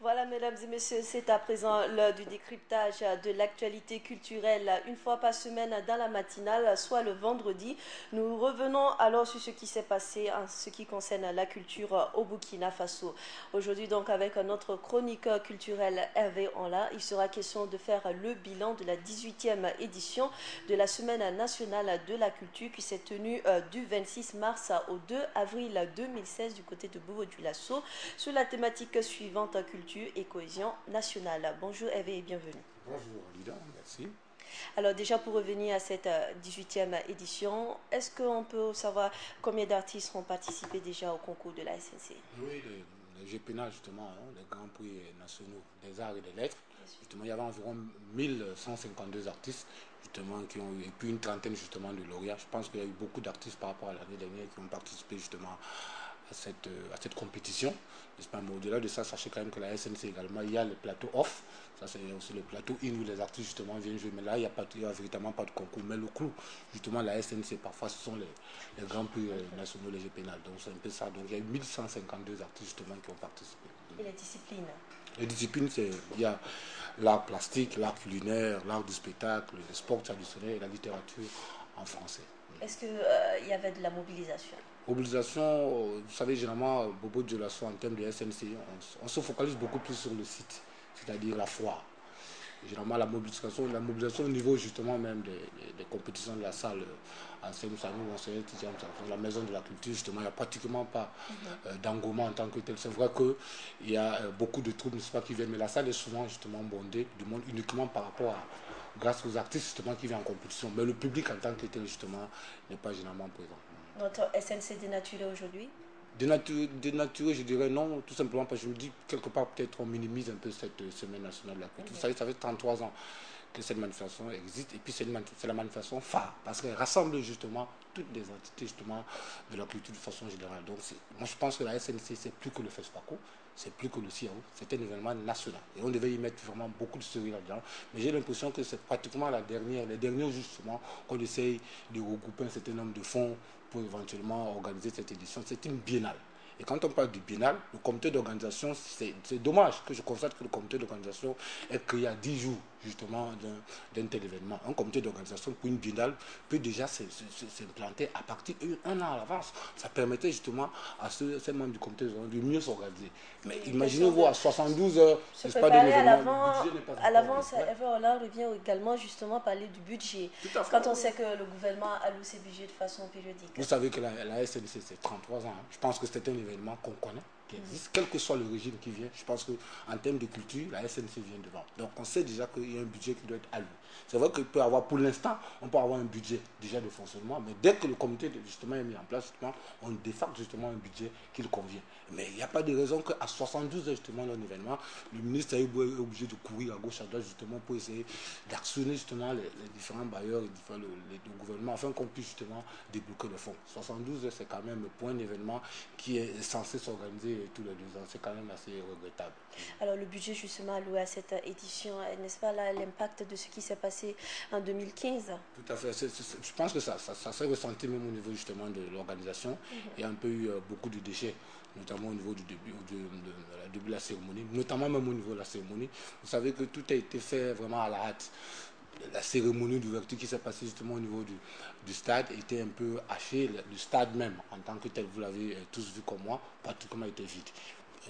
Voilà, mesdames et messieurs, c'est à présent l'heure du décryptage de l'actualité culturelle. Une fois par semaine dans la matinale, soit le vendredi, nous revenons alors sur ce qui s'est passé en ce qui concerne la culture au Burkina Faso. Aujourd'hui, donc, avec notre chroniqueur culturel Hervé Onla, il sera question de faire le bilan de la 18e édition de la Semaine nationale de la culture qui s'est tenue du 26 mars au 2 avril 2016 du côté de Bobo-Dioulasso sur la thématique suivante culture et cohésion nationale. Bonjour Hervé et bienvenue. Bonjour Lida, merci. Alors déjà pour revenir à cette 18e édition, est-ce qu'on peut savoir combien d'artistes ont participé déjà au concours de la SNC? Oui, les GPNA justement, les grands prix nationaux des arts et des lettres, justement il y avait environ 1152 artistes justement qui ont eu, et puis une trentaine justement de lauréats. Je pense qu'il y a eu beaucoup d'artistes par rapport à l'année dernière qui ont participé justement à cette compétition. Mais au-delà de ça, sachez quand même que la SNC également, il y a le plateau off, ça c'est aussi le plateau in où les artistes justement viennent jouer, mais là il n'y a véritablement pas de concours. Mais le clou, justement la SNC, parfois ce sont les grands prix nationaux, les GPNAL, donc c'est un peu ça. Donc il y a eu 1152 artistes justement qui ont participé. Et les disciplines? Les disciplines, il y a l'art plastique, l'art culinaire, l'art du spectacle, le sport traditionnel et la littérature en français. Est-ce qu'il y avait de la mobilisation? Mobilisation, vous savez, généralement, Bobo-Dioulasso en termes de SNC, on se focalise beaucoup plus sur le site, c'est-à-dire la foire. Généralement, la mobilisation au niveau justement même des compétitions de la salle en Seine-Saint-Denis, la maison de la culture, justement, il n'y a pratiquement pas d'engouement en tant que tel. C'est vrai qu'il y a beaucoup de troupes, n'est-ce pas, qui viennent, mais la salle est souvent justement bondée du monde uniquement par rapport à grâce aux artistes justement qui viennent en compétition. Mais le public en tant que tel justement n'est pas généralement présent. Notre SNC dénaturé aujourd'hui? Dénaturé, je dirais non, tout simplement parce que je me dis quelque part peut-être on minimise un peu cette semaine nationale de la culture. Vous savez, ça fait 33 ans que cette manifestation existe et puis c'est la manifestation phare parce qu'elle rassemble justement toutes les entités justement de la culture de façon générale. Donc moi je pense que la SNC c'est plus que le FESPACO, c'est plus que le CIAO, c'est un événement national et on devait y mettre vraiment beaucoup de sérieux là-dedans. Mais j'ai l'impression que c'est pratiquement les derniers justement qu'on essaye de regrouper un certain nombre de fonds pour éventuellement organiser cette édition. C'est une biennale. Et quand on parle du biennale, le comité d'organisation, c'est dommage que je constate que le comité d'organisation est créé à 10 jours justement d'un tel événement. Un comité d'organisation pour une biennale peut déjà s'implanter à partir d'un an à l'avance. Ça permettait justement à ces membres du comité de mieux s'organiser. Mais imaginez-vous à 72 heures, n'est-ce pas, d'un événement, le budget n'est pas à l'avance, encore. Hervé Hollande revient également justement parler du budget. Tout à fait. Quand on sait que le gouvernement alloue ses budgets de façon périodique. Vous savez que la SNC, c'est 33 ans. Je pense que c'est un événement qu'on connaît, qui existe, quel que soit le régime qui vient. Je pense qu'en termes de culture, la SNC vient devant. Donc on sait déjà qu'il y a un budget qui doit être alloué. C'est vrai qu'il peut avoir, pour l'instant, on peut avoir un budget déjà de fonctionnement, mais dès que le comité justement est mis en place, justement, on défacte justement un budget qui le convient. Mais il n'y a pas de raison qu'à 72 heures justement d'un événement, le ministre est obligé de courir à gauche à droite justement pour essayer d'actionner justement les différents bailleurs et le gouvernement afin qu'on puisse justement débloquer le fonds. 72 heures, c'est quand même pour un événement qui est censé s'organiser tous les 2 ans. C'est quand même assez regrettable. Alors le budget justement alloué à cette édition, n'est-ce pas là l'impact de ce qui s'est passé en 2015? Tout à fait. Je pense que ça s'est ressenti même au niveau justement de l'organisation. Il y a un peu eu beaucoup de déchets, notamment au niveau du début de la cérémonie, notamment même au niveau de la cérémonie. Vous savez que tout a été fait vraiment à la hâte. La cérémonie d'ouverture qui s'est passée justement au niveau du stade était un peu hachée. Le stade même, en tant que tel, vous l'avez tous vu comme moi, pratiquement était vide.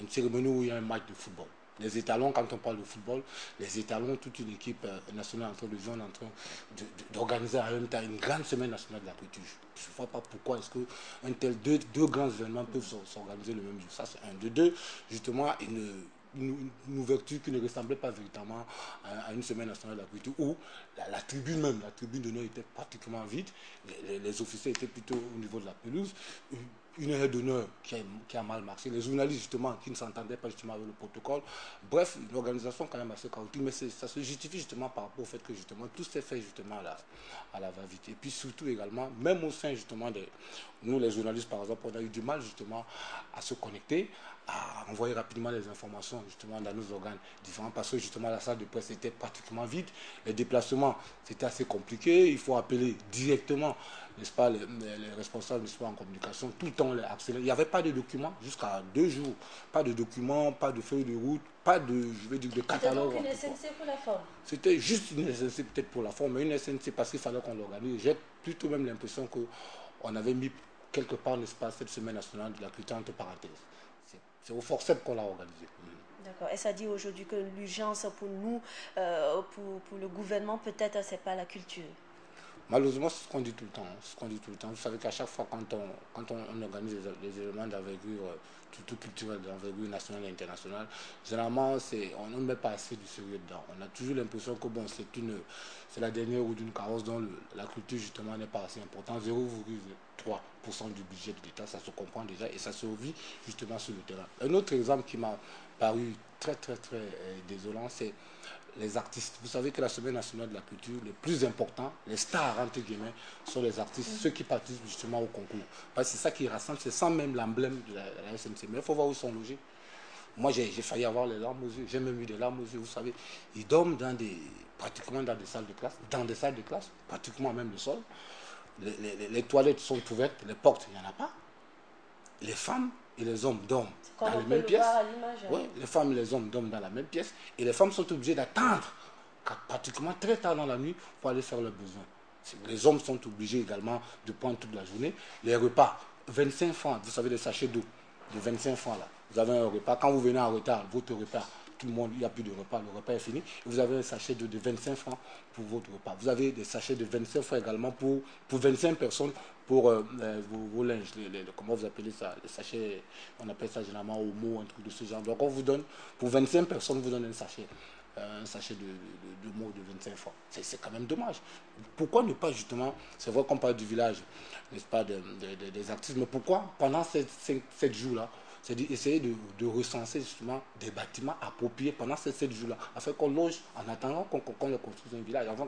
Une cérémonie où il y a un match de football. Les étalons, quand on parle de football, les étalons, toute une équipe nationale en train de jouer, en train d'organiser en même temps une grande semaine nationale de la culture. Je ne vois pas pourquoi est-ce que deux grands événements peuvent s'organiser le même jour. Ça, c'est un. De deux, justement, une ouverture qui ne ressemblait pas véritablement à une semaine nationale de la culture où la tribune d'honneur était pratiquement vide, les officiers étaient plutôt au niveau de la pelouse. une heure d'honneur qui a mal marché, les journalistes justement qui ne s'entendaient pas justement avec le protocole. Bref, une organisation quand même assez chaotique, mais ça se justifie justement par rapport au fait que justement tout s'est fait justement à la va-vite. Et puis surtout également, même au sein justement de nous les journalistes par exemple, on a eu du mal justement à se connecter, à envoyer rapidement les informations justement dans nos organes différents parce que justement la salle de presse était pratiquement vide, les déplacements c'était assez compliqué, il faut appeler directement, n'est-ce pas, les responsables, n'est-ce pas, en communication, tout le temps les accélérer. Il n'y avait pas de documents jusqu'à 2 jours, pas de documents, pas de feuilles de route, pas de, je veux dire, de catalogue. C'était donc une SNC pour la forme. C'était juste une SNC peut-être pour la forme, mais une SNC parce qu'il fallait qu'on l'organise. J'ai plutôt même l'impression qu'on avait mis quelque part, n'est-ce pas, cette semaine nationale de la culture entre parenthèses. C'est au forceps qu'on l'a organisé. D'accord. Et ça dit aujourd'hui que l'urgence pour nous, pour le gouvernement, peut-être, c'est pas la culture. Malheureusement, c'est ce qu'on dit tout le temps. C'est ce qu'on dit tout le temps. Vous savez qu'à chaque fois, quand on organise des éléments d'envergure, surtout culturelle, d'envergure nationale et internationale, généralement, on ne met pas assez du sérieux dedans. On a toujours l'impression que bon, c'est la dernière roue d'une carrosse dont la culture, justement, n'est pas assez importante. 0,3% du budget de l'État, ça se comprend déjà et ça se vit justement sur le terrain. Un autre exemple qui m'a paru très, très, très désolant, c'est les artistes. Vous savez que la Semaine nationale de la culture, les plus importants, les stars, entre guillemets, sont les artistes, ceux qui participent justement au concours. Parce que c'est ça qui rassemble, c'est sans même l'emblème de la SNC. Mais il faut voir où ils sont logés. Moi, j'ai failli avoir les larmes aux yeux. J'ai même eu des larmes aux yeux, vous savez. Ils dorment pratiquement dans des salles de classe, pratiquement même le sol. Les toilettes sont ouvertes, les portes, il n'y en a pas. Les femmes et les hommes dorment Comme dans on les peut mêmes le pièces. voir à l'image. Oui, les femmes et les hommes dorment dans la même pièce. Et les femmes sont obligées d'attendre pratiquement très tard dans la nuit pour aller faire leurs besoins. Les hommes sont obligés également de prendre toute la journée. Les repas, 25 francs, vous savez, les sachets d'eau de 25 francs là. Vous avez un repas. Quand vous venez en retard, votre repas, tout le monde, il n'y a plus de repas, le repas est fini. Vous avez un sachet de 25 francs pour votre repas. Vous avez des sachets de 25 francs également pour 25 personnes pour vos linges, comment vous appelez ça, les sachets, on appelle ça généralement homo, un truc de ce genre. Donc on vous donne, pour 25 personnes, on vous donne un sachet de mots de 25 francs. C'est quand même dommage. Pourquoi ne pas justement, c'est vrai qu'on parle du village, n'est-ce pas, des artistes, mais pourquoi pendant ces 7 jours-là, c'est-à-dire essayer de recenser justement des bâtiments appropriés pendant ces 7 jours-là, afin qu'on loge, en attendant qu'on les construise un village, afin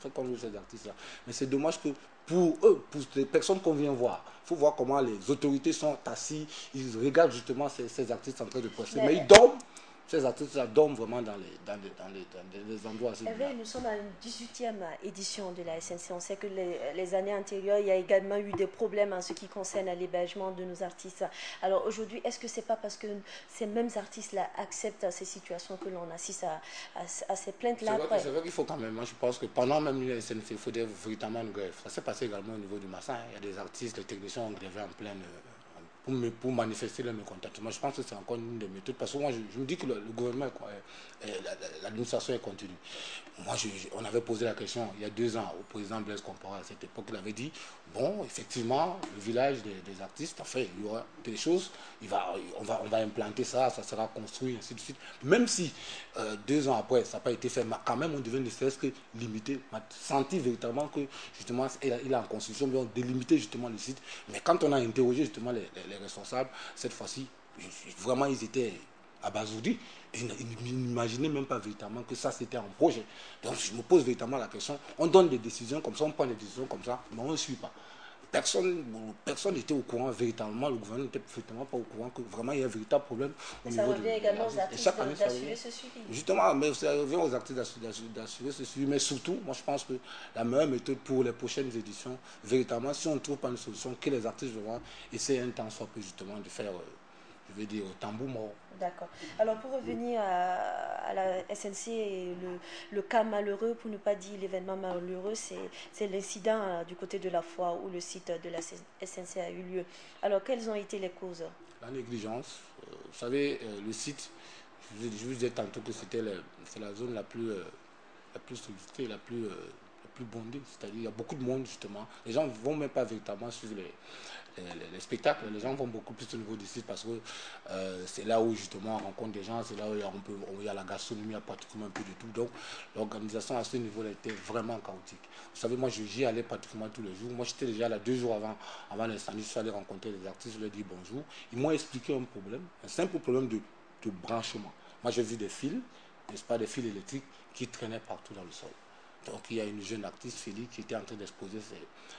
qu'on loge ces artistes-là. Mais c'est dommage que pour eux, pour les personnes qu'on vient voir, il faut voir comment les autorités sont assises, ils regardent justement ces artistes en train de prester, mais ils dorment. Ces artistes dorment vraiment dans les endroits assez bizarres. Nous sommes à une 18e édition de la SNC. On sait que les années antérieures, il y a également eu des problèmes en ce qui concerne l'hébergement de nos artistes. Alors aujourd'hui, est-ce que c'est pas parce que ces mêmes artistes-là acceptent ces situations que l'on assiste à ces plaintes-là? C'est vrai qu'il faut quand même, moi je pense que pendant même la SNC, il faudrait véritablement une grève. Ça s'est passé également au niveau du Massin. Il y a des artistes, les techniciens ont grévé en pleine... Pour manifester leur mécontentement. Je pense que c'est encore une des méthodes. Parce que moi, je me dis que le gouvernement, l'administration est continue. Moi, on avait posé la question il y a 2 ans au président Blaise Compaoré. À cette époque, il avait dit, bon, effectivement, le village des artistes, enfin, il y aura des choses, on va implanter ça, ça sera construit, ainsi de suite. Même si 2 ans après, ça n'a pas été fait, mais quand même, on devait ne serait-ce que limiter. On a senti véritablement que, justement, il est en construction, de délimiter justement le site. Mais quand on a interrogé justement les responsables, cette fois-ci, vraiment, ils étaient abasourdis. Ils n'imaginaient même pas véritablement que ça, c'était un projet. Donc, je me pose véritablement la question. On donne des décisions comme ça, on prend des décisions comme ça, mais on ne suit pas. Personne n'était au courant véritablement, le gouvernement n'était véritablement pas au courant que vraiment il y a un véritable problème au niveau de... Ça revient également aux artistes d'assurer ce suivi. Justement, mais ça revient aux artistes d'assurer ce suivi, mais surtout, moi je pense que la meilleure méthode pour les prochaines éditions, véritablement, si on ne trouve pas une solution, que les artistes vont essayer un temps soit peu justement de faire, je vais dire, tambour mort. D'accord. Alors pour revenir à la SNC et le cas malheureux, pour ne pas dire l'événement malheureux, c'est l'incident du côté de la foire où le site de la SNC a eu lieu. Alors quelles ont été les causes? La négligence. Vous savez, le site, je vous disais tantôt que c'est la zone la plus sollicitée, la plus plus bondé. C'est-à-dire il y a beaucoup de monde justement. Les gens ne vont même pas véritablement suivre les spectacles. Les gens vont beaucoup plus au niveau du site parce que c'est là où justement on rencontre des gens, c'est là où il y a la gastronomie, il y a pratiquement un peu de tout. Donc l'organisation à ce niveau-là était vraiment chaotique. Vous savez, moi j'y allais pratiquement tous les jours. Moi j'étais déjà là 2 jours avant l'incendie, je suis allé rencontrer les artistes, je leur ai dit bonjour. Ils m'ont expliqué un problème, un simple problème de branchement. Moi j'ai vu des fils, n'est-ce pas, des fils électriques qui traînaient partout dans le sol. Donc il y a une jeune artiste, Félix, qui était en train d'exposer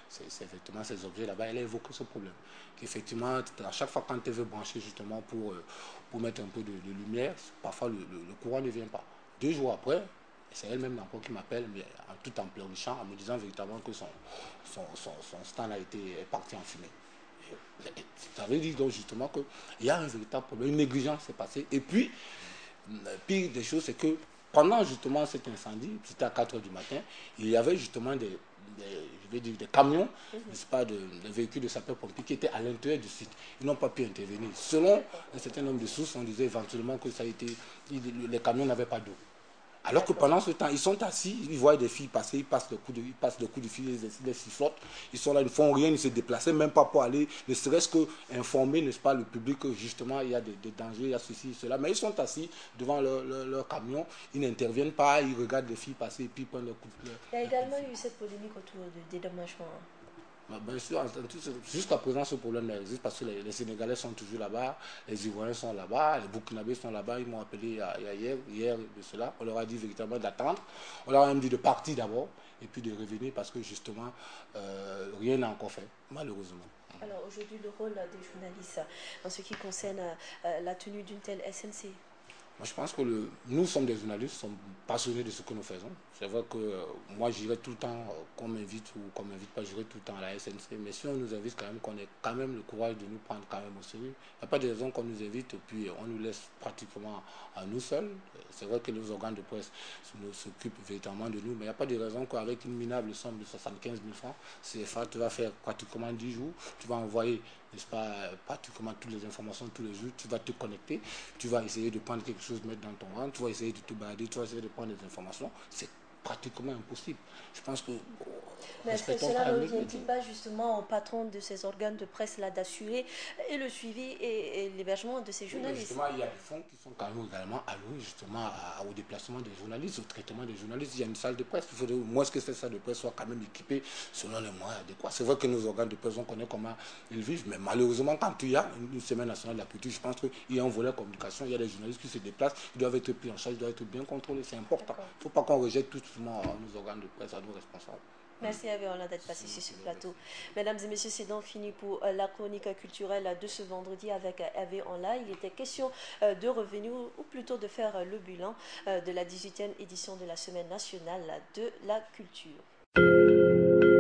ses objets là-bas. Elle a évoqué ce problème. Qu'effectivement, à chaque fois quand elle veut brancher justement pour mettre un peu de lumière, parfois le courant ne vient pas. 2 jours après, c'est elle-même encore qui m'appelle, mais en tout en pleurnichant, en me disant véritablement que son stand est parti en fumée. Ça veut dire donc justement qu'il y a un véritable problème, une négligence s'est passée. Et puis, pire des choses, c'est que pendant justement cet incendie, c'était à 4 heures du matin, il y avait justement des camions, n'est-ce pas, des véhicules de sapeurs-pompiers qui étaient à l'intérieur du site. Ils n'ont pas pu intervenir. Selon un certain nombre de sources, on disait éventuellement que les camions n'avaient pas d'eau. Alors que pendant ce temps, ils sont assis, ils voient des filles passer, ils passent le coup de fil, ils les sifflotent, ils sont là, ils ne font rien, ils ne se déplacent même pas pour aller, ne serait-ce qu'informer, n'est-ce pas, le public que justement il y a des dangers, il y a ceci, cela. Mais ils sont assis devant leur camion, ils n'interviennent pas, ils regardent les filles passer et puis ils prennent leur coup de fleur. Il y a également eu cette polémique autour du dédommagement. Bien sûr, jusqu'à présent, ce problème existe parce que les Sénégalais sont toujours là-bas, les Ivoiriens sont là-bas, les Burkinabés sont là-bas. Ils m'ont appelé hier de cela. On leur a dit véritablement d'attendre. On leur a même dit de partir d'abord et puis de revenir parce que justement, rien n'a encore fait, malheureusement. Alors aujourd'hui, le rôle des journalistes en ce qui concerne la tenue d'une telle SNC. Moi, je pense que nous sommes des journalistes, nous sommes passionnés de ce que nous faisons. C'est vrai que moi, j'irai tout le temps, qu'on m'invite ou qu'on ne m'invite pas, j'irai tout le temps à la SNC. Mais si on nous invite quand même, qu'on ait quand même le courage de nous prendre quand même au sérieux. Il n'y a pas de raison qu'on nous invite et puis on nous laisse pratiquement à nous seuls. C'est vrai que les organes de presse s'occupent véritablement de nous, mais il n'y a pas de raison qu'avec une minable somme de 75 000 francs, CFA, tu vas faire pratiquement 10 jours, tu vas envoyer, n'est-ce pas, pratiquement toutes les informations tous les jours, tu vas te connecter, tu vas essayer de prendre quelque chose, mettre dans ton ventre, tu vas essayer de te balader, tu vas essayer de prendre des informations. C'est pratiquement impossible. Je pense que mais est-ce que cela ne revient-il pas justement au patron de ces organes de presse-là d'assurer et le suivi et l'hébergement de ces journalistes? Justement, il y a des fonds qui sont quand même également alloués justement au déplacement des journalistes, au traitement des journalistes. Il y a une salle de presse. Il faudrait au moins que cette salle de presse soit quand même équipée selon les moyens adéquats. C'est vrai que nos organes de presse, on connaît comment ils vivent, mais malheureusement, quand il y a une semaine nationale de la culture, je pense qu'il y a un volet communication, il y a des journalistes qui se déplacent, ils doivent être pris en charge, ils doivent être bien contrôlés. C'est important. Il ne faut pas qu'on rejette tout simplement nos organes de presse à nos responsables. Merci à Vérola d'être passé sur ce plateau. Mesdames et messieurs, c'est donc fini pour la chronique culturelle de ce vendredi avec Hervé en live. Il était question de revenir, ou plutôt de faire le bilan de la 18e édition de la Semaine nationale de la culture.